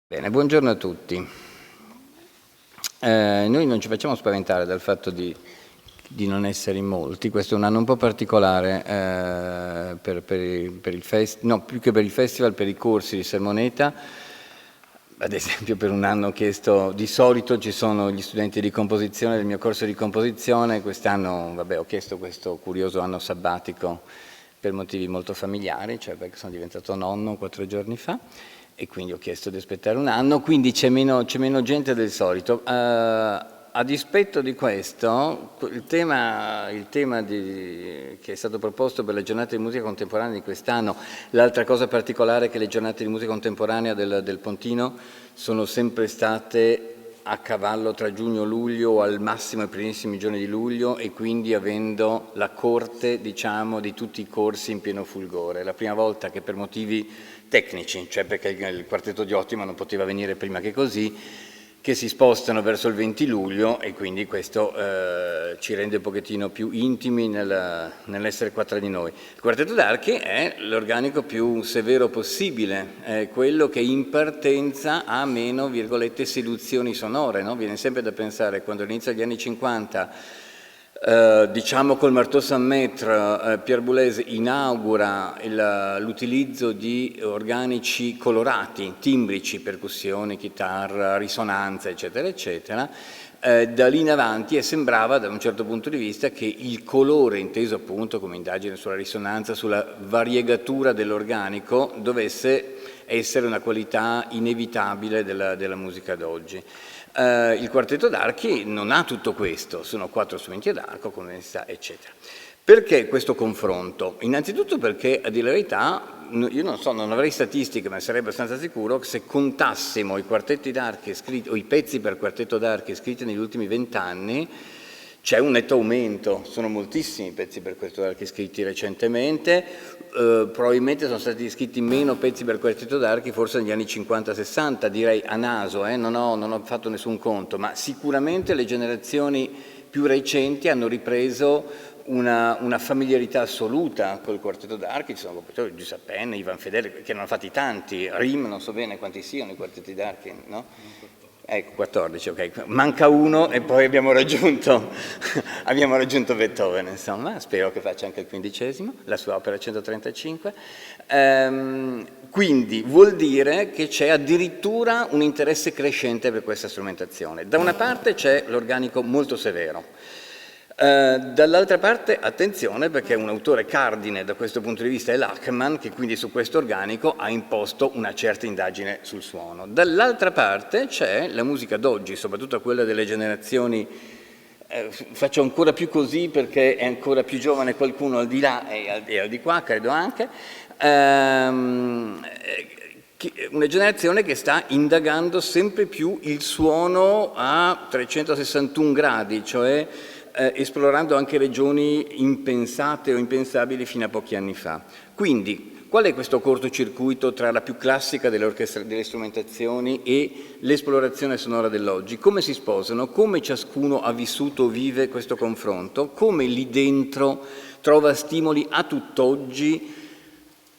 Bene, buongiorno a tutti. Noi non ci facciamo spaventare dal fatto di non essere in molti. Questo è un anno un po' particolare per il no, più che per il festival, per i corsi di Sermoneta. Ad esempio, per un anno ho chiesto, di solito ci sono gli studenti di composizione del mio corso di composizione, quest'anno ho chiesto questo curioso anno sabbatico per motivi molto familiari, cioè perché sono diventato nonno 4 giorni fa, e quindi ho chiesto di aspettare un anno, quindi c'è meno gente del solito. A dispetto di questo, il tema che è stato proposto per le giornate di musica contemporanea di quest'anno, l'altra cosa particolare è che le giornate di musica contemporanea del Pontino sono sempre state a cavallo tra giugno e luglio o al massimo i primissimi giorni di luglio, e quindi avendo la corte, diciamo, di tutti i corsi in pieno fulgore. La prima volta che per motivi tecnici, cioè perché il quartetto di Ottima non poteva venire prima che così, che si spostano verso il 20 luglio, e quindi questo ci rende un pochettino più intimi nell'essere qua tra di noi. Il quartetto d'archi è l'organico più severo possibile, è quello che in partenza ha meno, virgolette, seduzioni sonore, no? Viene sempre da pensare, quando all'inizio degli anni 50 diciamo col Marteau Saint-Maître, Pierre Boulez inaugura l'utilizzo di organici colorati, timbrici, percussioni, chitarra, risonanza, eccetera, eccetera. Da lì in avanti sembrava, da un certo punto di vista, che il colore, inteso appunto come indagine sulla risonanza, sulla variegatura dell'organico, dovesse essere una qualità inevitabile della musica d'oggi. Il quartetto d'archi non ha tutto questo, sono 4 strumenti ad arco, come si sa, eccetera. Perché questo confronto? Innanzitutto perché, a dire la verità, io non so, non avrei statistiche, ma sarei abbastanza sicuro che se contassimo i quartetti d'archi scritti, o i pezzi per quartetto d'archi scritti negli ultimi 20 anni, c'è un netto aumento, sono moltissimi pezzi per quartetto d'archi scritti recentemente, probabilmente sono stati scritti meno pezzi per quartetto d'archi forse negli anni 50-60, direi a naso, non ho fatto nessun conto, ma sicuramente le generazioni più recenti hanno ripreso una familiarità assoluta col quartetto d'archi. Ci sono compositori, Giuseppe Penna, Ivan Fedele, che ne hanno fatti tanti, Rim, non so bene quanti siano i quartetti d'archi, no? Ecco, 14, ok. Manca uno e poi abbiamo raggiunto Beethoven, insomma, spero che faccia anche il 15°, la sua opera 135. Quindi vuol dire che c'è addirittura un interesse crescente per questa strumentazione. Da una parte c'è l'organico molto severo, dall'altra parte attenzione, perché un autore cardine da questo punto di vista è Lachmann, che quindi su questo organico ha imposto una certa indagine sul suono. Dall'altra parte c'è la musica d'oggi, soprattutto quella delle generazioni, faccio ancora più così perché è ancora più giovane qualcuno al di là e al di qua, credo anche, una generazione che sta indagando sempre più il suono a 361 gradi, cioè esplorando anche regioni impensate o impensabili fino a pochi anni fa. Quindi, qual è questo cortocircuito tra la più classica delle strumentazioni e l'esplorazione sonora dell'oggi? Come si sposano? Come ciascuno ha vissuto o vive questo confronto? Come lì dentro trova stimoli a tutt'oggi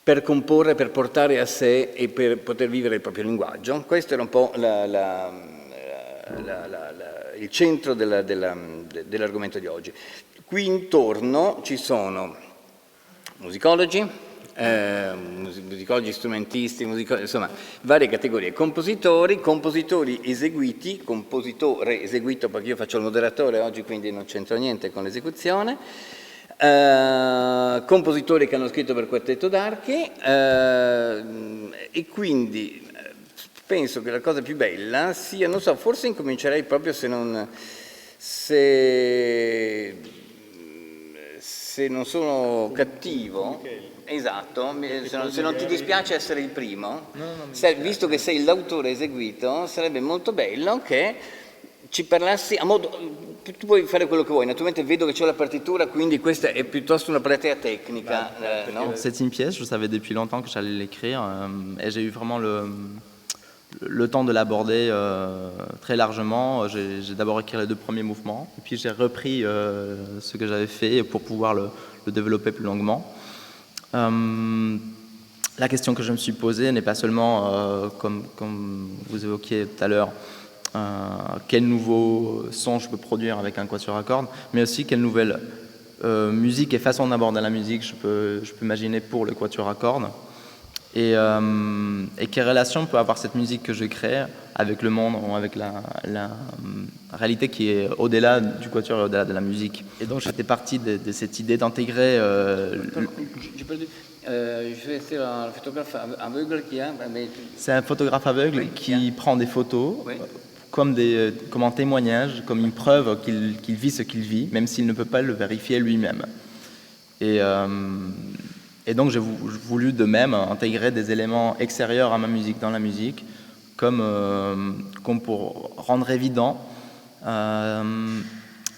per comporre, per portare a sé e per poter vivere il proprio linguaggio? Questo era un po' il centro dell'argomento di oggi. Qui intorno ci sono musicologi, strumentisti, insomma varie categorie, compositori eseguiti, compositore eseguito perché io faccio il moderatore oggi, quindi non c'entro niente con l'esecuzione, compositori che hanno scritto per quartetto d'archi, e quindi penso che la cosa più bella sia, non so, forse incomincerei proprio se non sono cattivo, esatto, se non ti dispiace essere il primo, visto che sei l'autore eseguito, sarebbe molto bello che ci parlassi a modo... Tu puoi fare quello che vuoi, naturalmente vedo che c'è la partitura, quindi questa è piuttosto una platea tecnica. No? C'est une pièce, je savais depuis longtemps que j'allais l'écrire, et j'ai eu vraiment le temps de l'aborder très largement. J'ai d'abord écrit les 2 premiers mouvements, et puis j'ai repris ce que j'avais fait pour pouvoir le développer plus longuement. la question que je me suis posée n'est pas seulement, comme vous évoquiez tout à l'heure, quel nouveau son je peux produire avec un quatuor à cordes, mais aussi quelle nouvelle musique et façon d'aborder la musique je peux imaginer pour le quatuor à cordes. Et quelle relation peut avoir cette musique que je crée avec le monde, ou avec la réalité qui est au-delà du quatuor et au-delà de la musique. Et donc j'étais parti de cette idée d'intégrer... Je vais essayer un photographe aveugle qui a... C'est un photographe aveugle qui prend des photos comme un témoignage, comme une preuve qu'il vit ce qu'il vit, même s'il ne peut pas le vérifier lui-même. Et donc j'ai voulu de même intégrer des éléments extérieurs à ma musique dans la musique, comme pour rendre évident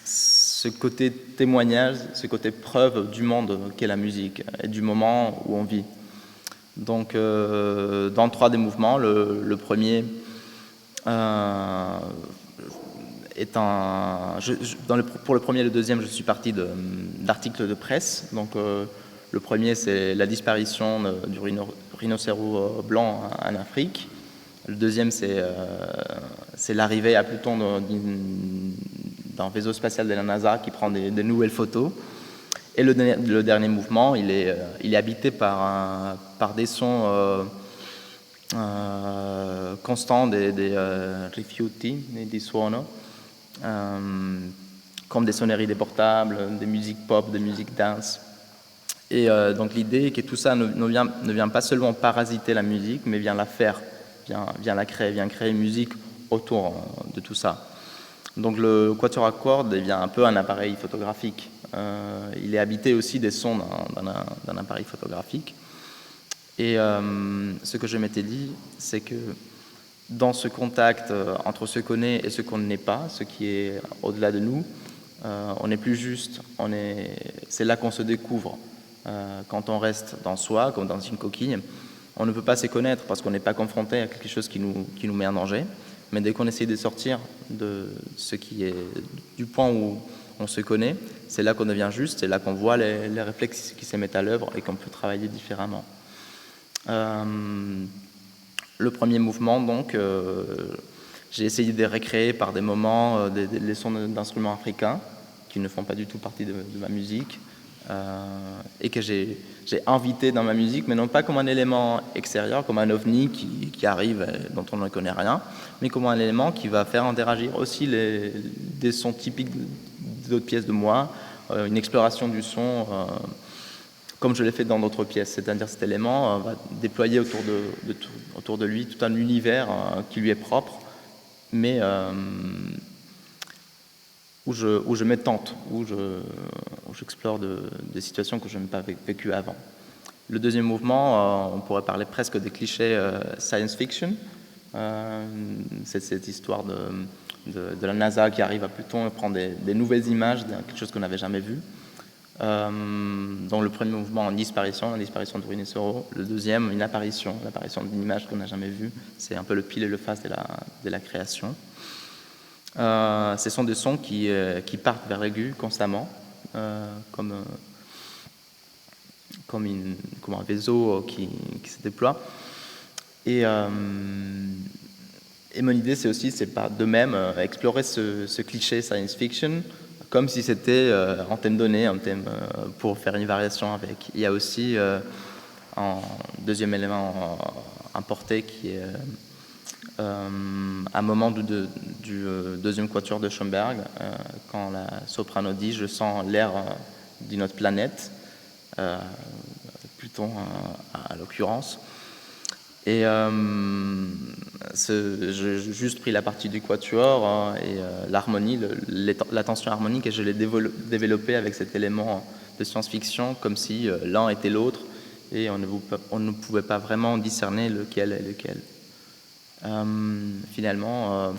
ce côté témoignage, ce côté preuve du monde qu'est la musique et du moment où on vit. Donc dans 3 des mouvements, le premier est pour le premier et le deuxième, je suis parti d'articles de presse. Donc le premier, c'est la disparition du rhinocéros blanc en Afrique. Le deuxième, c'est l'arrivée à Pluton d'un vaisseau spatial de la NASA qui prend des nouvelles photos. Et le dernier mouvement, il est habité par des sons constants, des rifiuti, des suono, comme des sonneries des portables, des musiques pop, des musiques dance. Et donc l'idée est que tout ça ne vient pas seulement parasiter la musique, mais vient la faire, vient la créer, vient créer une musique autour de tout ça. Donc le quatuor à cordes devient un peu un appareil photographique. Il est habité aussi des sons d'un appareil photographique. Et ce que je m'étais dit, c'est que dans ce contact entre ce qu'on est et ce qu'on n'est pas, ce qui est au-delà de nous, on n'est plus juste, c'est là qu'on se découvre. Quand on reste dans soi, comme dans une coquille, on ne peut pas se connaître parce qu'on n'est pas confronté à quelque chose qui nous met en danger. Mais dès qu'on essaie de sortir de ce qui est du point où on se connaît, c'est là qu'on devient juste, c'est là qu'on voit les réflexes qui se mettent à l'œuvre et qu'on peut travailler différemment. Le premier mouvement, donc, j'ai essayé de recréer par des moments des sons d'instruments africains qui ne font pas du tout partie de ma musique. Et que j'ai invité dans ma musique, mais non pas comme un élément extérieur, comme un ovni qui arrive et dont on ne connaît rien, mais comme un élément qui va faire interagir aussi des sons typiques d'autres pièces de moi, une exploration du son, comme je l'ai fait dans d'autres pièces. C'est-à-dire cet élément va déployer autour de lui tout un univers qui lui est propre, mais où je m'étente, où j'explore des situations que je n'ai pas vécues avant. Le deuxième mouvement, on pourrait parler presque des clichés science fiction. C'est cette histoire de la NASA qui arrive à Pluton et prend des nouvelles images, quelque chose qu'on n'avait jamais vu. Dans le premier mouvement, la disparition du rhinocéros. Le deuxième, l'apparition d'une image qu'on n'a jamais vue. C'est un peu le pile et le face de la création. Ce sont des sons qui partent vers l'aigu constamment, comme un vaisseau qui se déploie. Et mon idée, c'est pas de même explorer ce cliché science fiction comme si c'était un thème donné, un thème pour faire une variation avec. Il y a aussi un deuxième élément importé qui est un moment du deuxième quatuor de Schoenberg, quand la soprano dit « Je sens l'air d'une autre planète », Pluton à l'occurrence. Et j'ai juste pris la partie du quatuor et l'harmonie, la tension harmonique, et je l'ai développée avec cet élément de science-fiction, comme si l'un était l'autre, et on ne pouvait pas vraiment discerner lequel est lequel. Finalement,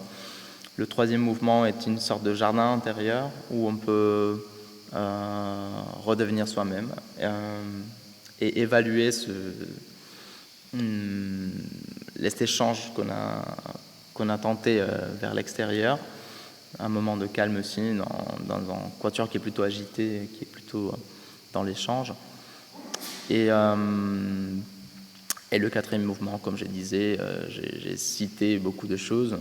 le troisième mouvement est une sorte de jardin intérieur où on peut redevenir soi-même et évaluer cet échange qu'on a tenté vers l'extérieur, un moment de calme aussi, dans un quatuor qui est plutôt agité, qui est plutôt dans l'échange. Et Et le quatrième mouvement, comme je disais, j'ai cité beaucoup de choses,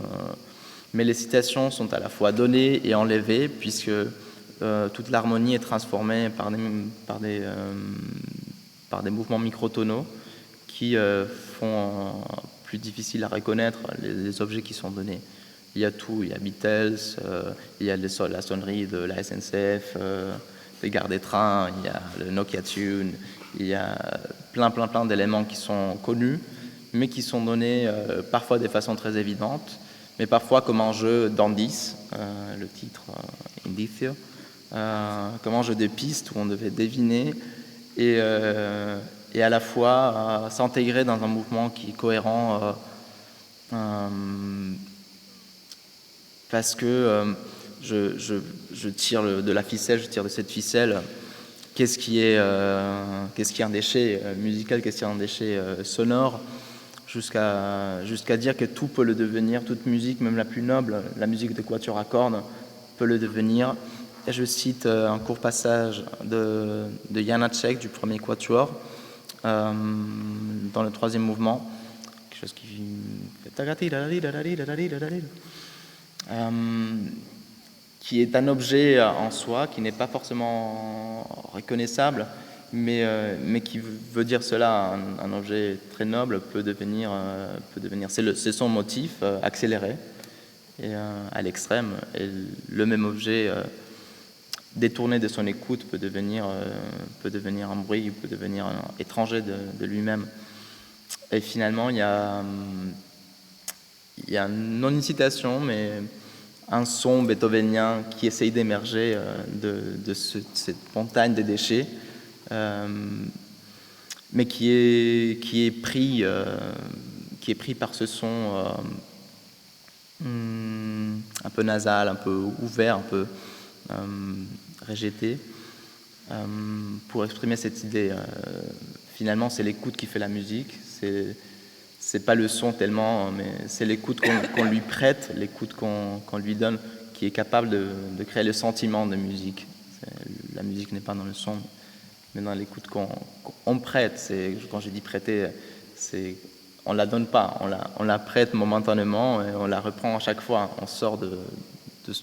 mais les citations sont à la fois données et enlevées, puisque toute l'harmonie est transformée par des mouvements microtonaux qui font plus difficile à reconnaître les objets qui sont donnés. Il y a tout, il y a Beatles, il y a la sonnerie de la SNCF, les gares des trains, il y a le Nokia Tune, il y a plein d'éléments qui sont connus, mais qui sont donnés parfois de façon très évidente, mais parfois comme un jeu d'indices, le titre Indicio, comme un jeu de pistes où on devait deviner et à la fois s'intégrer dans un mouvement qui est cohérent parce que je tire de la ficelle, je tire de cette ficelle qu'est-ce qui est un déchet musical, qu'est-ce qui est un déchet sonore, jusqu'à dire que tout peut le devenir, toute musique, même la plus noble, la musique de quatuor à cordes, peut le devenir. Et je cite un court passage de Janáček, du premier quatuor, dans le troisième mouvement, quelque chose qui qui est un objet en soi, qui n'est pas forcément reconnaissable, mais qui veut dire cela, un objet très noble peut devenir c'est son motif accéléré et à l'extrême, et le même objet détourné de son écoute peut devenir un bruit, peut devenir étranger de lui-même. Et finalement, il y a non une citation, mais un son beethovenien qui essaye d'émerger de cette montagne de déchets, mais qui est pris par ce son un peu nasal, un peu ouvert, un peu rejeté, pour exprimer cette idée. Finalement, c'est l'écoute qui fait la musique. C'est pas le son tellement, mais c'est l'écoute qu'on lui prête, l'écoute qu'on lui donne, qui est capable de créer le sentiment de musique. La musique n'est pas dans le son, mais dans l'écoute qu'on prête. Quand je dis prêter, on la donne pas, on la prête momentanément et on la reprend à chaque fois. On sort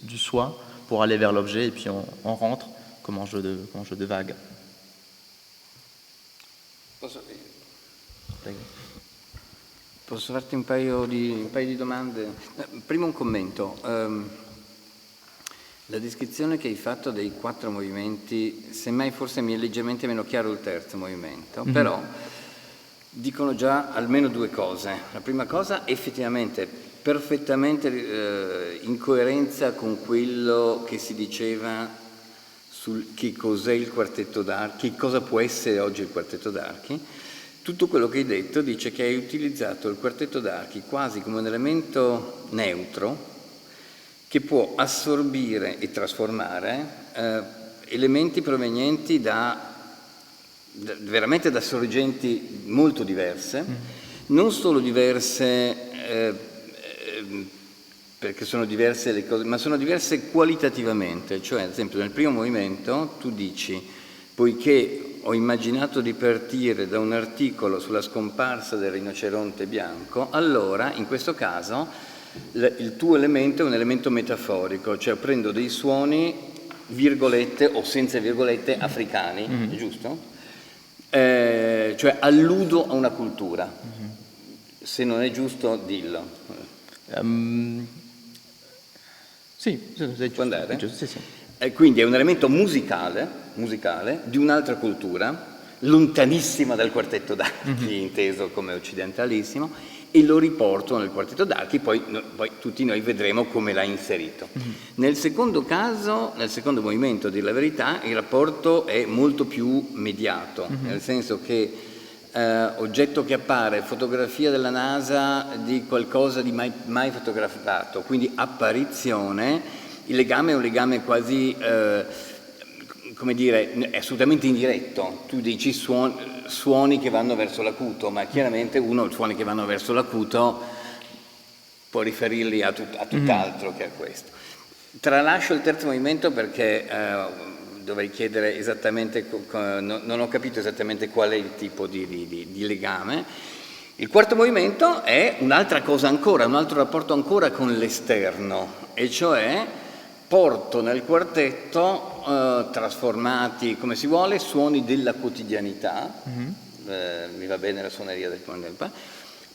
du soi pour aller vers l'objet et puis on rentre comme un jeu de vagues. Posso farti un paio di domande? Prima un commento. La descrizione che hai fatto dei 4 movimenti, semmai forse mi è leggermente meno chiaro il terzo movimento, però dicono già almeno 2 cose. La prima cosa, effettivamente, perfettamente in coerenza con quello che si diceva sul che cos'è il quartetto d'archi, che cosa può essere oggi il quartetto d'archi. Tutto quello che hai detto dice che hai utilizzato il quartetto d'archi quasi come un elemento neutro che può assorbire e trasformare elementi provenienti veramente da sorgenti molto diverse, non solo diverse perché sono diverse le cose, ma sono diverse qualitativamente. Cioè, ad esempio, nel primo movimento tu dici, poiché ho immaginato di partire da un articolo sulla scomparsa del rinoceronte bianco, allora, in questo caso, il tuo elemento è un elemento metaforico, cioè prendo dei suoni, virgolette o senza virgolette, africani, giusto? Cioè alludo a una cultura. Se non è giusto, dillo. Sì, può andare? Sì, sì. Quindi è un elemento musicale di un'altra cultura, lontanissima dal quartetto d'archi, inteso come occidentalissimo, e lo riporto nel quartetto d'archi, poi tutti noi vedremo come l'ha inserito. Nel secondo caso, nel secondo movimento, a dire la verità, il rapporto è molto più mediato, nel senso che oggetto che appare, fotografia della NASA di qualcosa di mai fotografato, quindi apparizione. Il legame è un legame quasi, come dire, è assolutamente indiretto. Tu dici suoni che vanno verso l'acuto, ma chiaramente suoni che vanno verso l'acuto può riferirli a tutt'altro che a questo. Tralascio il terzo movimento perché dovrei chiedere esattamente, non ho capito esattamente qual è il tipo di legame. Il quarto movimento è un'altra cosa ancora, un altro rapporto ancora con l'esterno, e cioè porto nel quartetto, trasformati come si vuole, suoni della quotidianità, mi va bene la suoneria del ponte.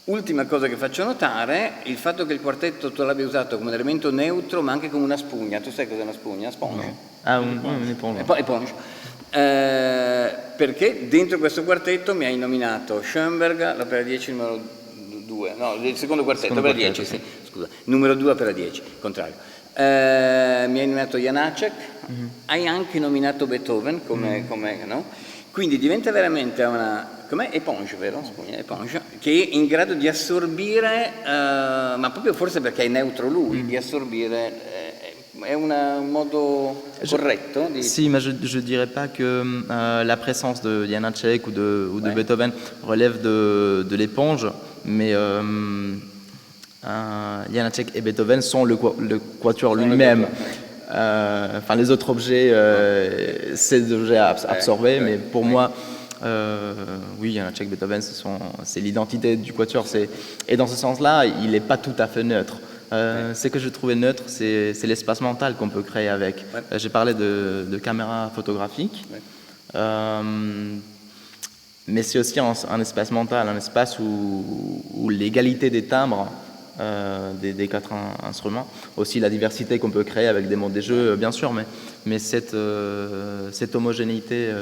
Ultima cosa che faccio notare, il fatto che il quartetto tu l'abbia usato come elemento neutro ma anche come una spugna. Tu sai cos'è una spugna? Sponge? Ah, un'éponge. Éponge. Perché dentro questo quartetto mi hai nominato Schoenberg, l'opera 10 numero 2, no, il secondo quartetto, opera 10, sì, scusa, numero 2 opera 10, contrario. Mi hai nominato Janáček, hai anche nominato Beethoven come no? Quindi diventa veramente una... Com'è? Éponge, vero? Spugna, éponge, che è in grado di assorbire, ma proprio forse perché è neutro lui, di assorbire... È un modo corretto di... Si, mais je ne dirais pas que la présence de Janáček ou de Beethoven relève de l'éponge, mais Janáček et Beethoven sont le quatuor lui-même. Enfin, les autres objets, c'est des objets absorbés, mais pour moi, oui, Janáček, Beethoven, c'est l'identité du quatuor. Et dans ce sens-là, il n'est pas tout à fait neutre. Ce que je trouvais neutre, c'est l'espace mental qu'on peut créer avec. J'ai parlé de caméra photographique, mais c'est aussi un espace mental, un espace où l'égalité des timbres des quatre instruments, aussi la diversité qu'on peut créer avec des modes des jeux, bien sûr, mais cette homogénéité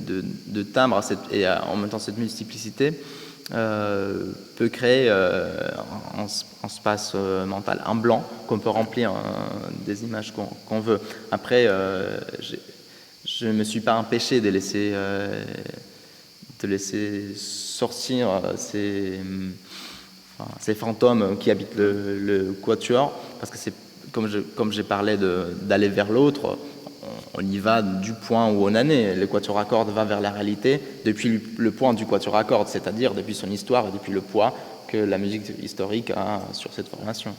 de timbres et en même temps cette multiplicité peut créer un espace mental, un blanc qu'on peut remplir des images qu'on veut. Après, je ne me suis pas empêché de laisser sortir ces fantômes qui habitent le quatuor, parce que c'est comme j'ai parlé d'aller vers l'autre, on y va du point où on en est. Le quatuor à cordes va vers la réalité depuis le point du quatuor à cordes, c'est-à-dire depuis son histoire et depuis le poids que la musique historique a sur cette formation.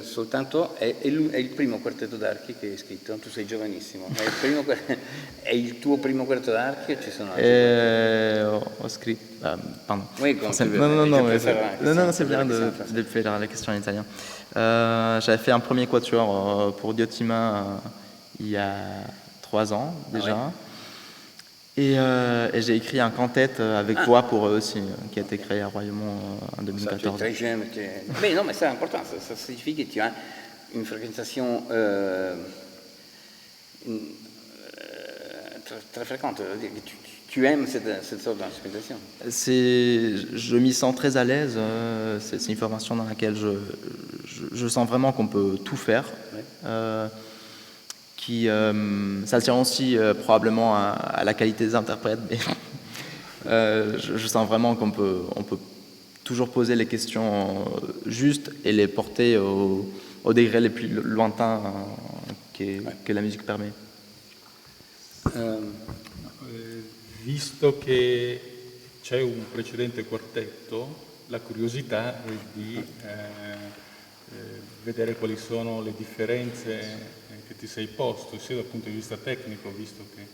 Soltanto è il primo quartetto d'archi che hai scritto, tu sei giovanissimo, è il tuo primo quartetto d'archi o ci sono altri? Ho scritto... pardon. Oui, non, c'est bien de faire la question en italien. J'avais fait un premier quatuor pour Diotima il y a 3 ans déjà. Ah ouais. Et j'ai écrit un quintet avec voix pour eux aussi, qui a été créé à Royaumont en 2014. Très jeune. Mais non, mais c'est important, ça signifie que tu as une fréquentation très fréquente, tu aimes cette sorte d'instrumentation. Je m'y sens très à l'aise, c'est une formation dans laquelle je sens vraiment qu'on peut tout faire. Ouais. Ça tient aussi probablement à la qualité des interprètes, mais je sens vraiment qu'on peut toujours poser les questions justes et les porter au degré les plus lointains que la musique permet. Visto che c'è un precedente quartetto, la curiosità è di vedere quali sono le differenze che ti sei posto, sia dal punto di vista tecnico, visto che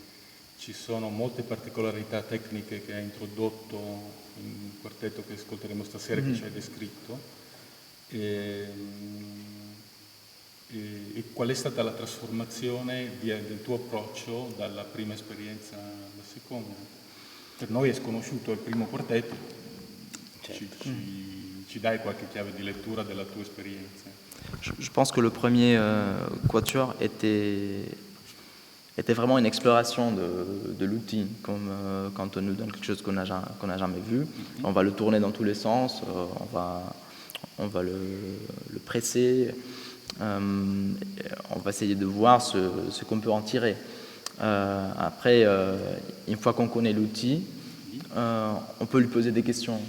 ci sono molte particolarità tecniche che hai introdotto in un quartetto che ascolteremo stasera, che ci hai descritto, e qual è stata la trasformazione del tuo approccio dalla prima esperienza alla seconda? Per noi è sconosciuto il primo quartetto, certo. Ci dai qualche chiave di lettura della tua esperienza? Je pense que le premier quatuor était vraiment une exploration de l'outil, comme quand on nous donne quelque chose qu'on n'a jamais vu, on va le tourner dans tous les sens, on va le presser, on va essayer de voir ce qu'on peut en tirer. Après, une fois qu'on connaît l'outil, on peut lui poser des questions,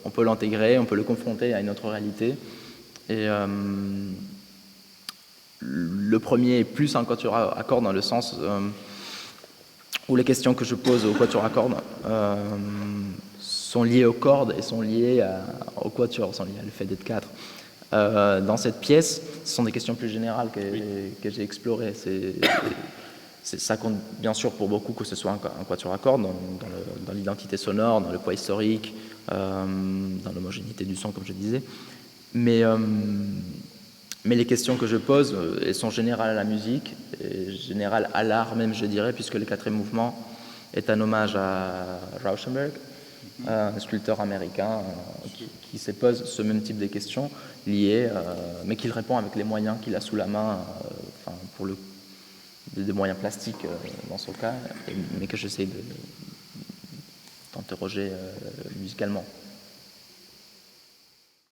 on peut l'intégrer, on peut le confronter à une autre réalité. Et le premier est plus un quatuor à cordes dans le sens où les questions que je pose au quatuor à cordes sont liées aux cordes et sont liées au quatuor, sont liées à le fait d'être 4. Dans cette pièce, ce sont des questions plus générales que j'ai explorées. ça compte bien sûr pour beaucoup que ce soit un quatuor à cordes dans l'identité sonore, dans le poids historique, dans l'homogénéité du son, comme je disais. Mais les questions que je pose, elles sont générales à la musique, et générales à l'art même, je dirais, puisque le 4e mouvement est un hommage à Rauschenberg, un sculpteur américain qui se pose ce même type de questions liées, mais qu'il répond avec les moyens qu'il a sous la main, pour des moyens plastiques dans son cas, mais que j'essaie d'interroger musicalement.